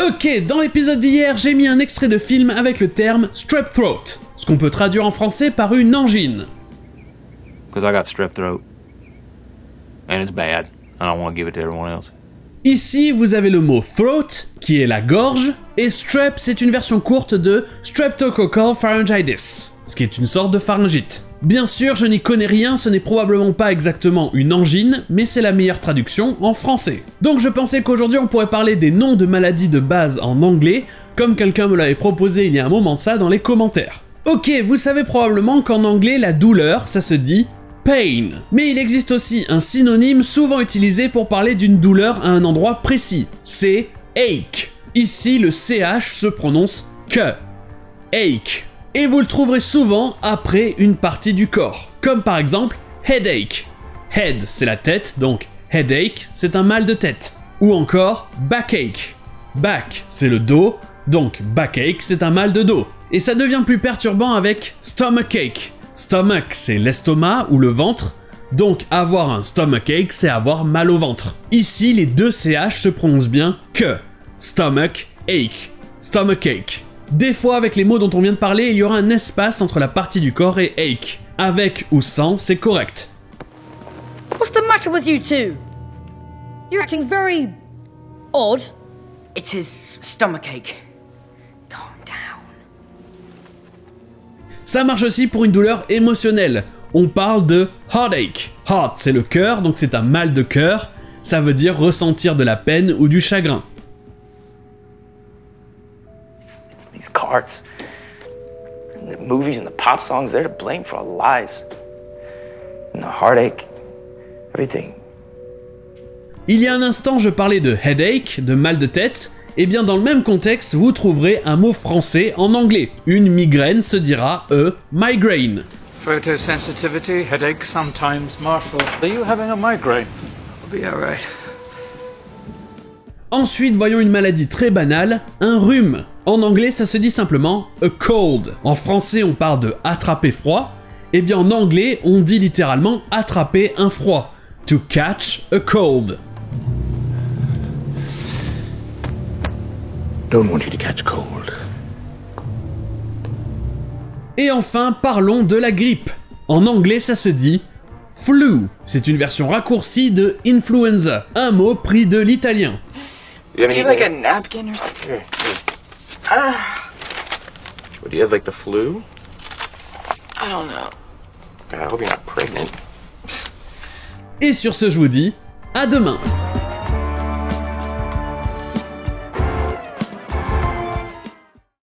Ok, dans l'épisode d'hier, j'ai mis un extrait de film avec le terme strep throat, ce qu'on peut traduire en français par une angine. Because I got strep throat. And it's bad. I don't want to give it to everyone else. Ici, vous avez le mot throat, qui est la gorge, et strep, c'est une version courte de streptococcal pharyngitis, ce qui est une sorte de pharyngite. Bien sûr, je n'y connais rien, ce n'est probablement pas exactement une angine, mais c'est la meilleure traduction en français. Donc je pensais qu'aujourd'hui on pourrait parler des noms de maladies de base en anglais, comme quelqu'un me l'avait proposé il y a un moment de ça dans les commentaires. Ok, vous savez probablement qu'en anglais, la douleur, ça se dit pain. Mais il existe aussi un synonyme souvent utilisé pour parler d'une douleur à un endroit précis, c'est ache. Ici, le CH se prononce que. Ache. Et vous le trouverez souvent après une partie du corps, comme par exemple headache. Head, c'est la tête, donc headache, c'est un mal de tête. Ou encore backache. Back, c'est le dos, donc backache, c'est un mal de dos. Et ça devient plus perturbant avec stomachache. Stomach, c'est l'estomac ou le ventre, donc avoir un stomachache, c'est avoir mal au ventre. Ici, les deux CH se prononcent bien que. Stomach, ache. Stomachache. Des fois, avec les mots dont on vient de parler, il y aura un espace entre la partie du corps et ache. Avec ou sans, c'est correct. What's the matter with you two? You're acting very odd. It's his stomachache. Calm down. Ça marche aussi pour une douleur émotionnelle. On parle de heartache. Heart, c'est le cœur, donc c'est un mal de cœur. Ça veut dire ressentir de la peine ou du chagrin. It's these cards. And the movies and the pop songs, they're to blame for all the lies. And the heartache, everything. Il y a un instant, je parlais de headache, de mal de tête. Et bien dans le même contexte, vous trouverez un mot français en anglais. Une migraine se dira migraine. Photosensitivity, headache sometimes. Marshall, are you having a migraine? I'll be alright. Ensuite, voyons une maladie très banale, un rhume. En anglais, ça se dit simplement a cold. En français, on parle de attraper froid. Et bien en anglais, on dit littéralement attraper un froid. To catch a cold. Don't want you to catch cold. Et enfin, parlons de la grippe. En anglais, ça se dit flu. C'est une version raccourcie de influenza, un mot pris de l'italien. Do you like a napkin or something? Here. What, do you have like the flu? I don't know. God, I hope you're not pregnant. Et sur ce, je vous dis à demain.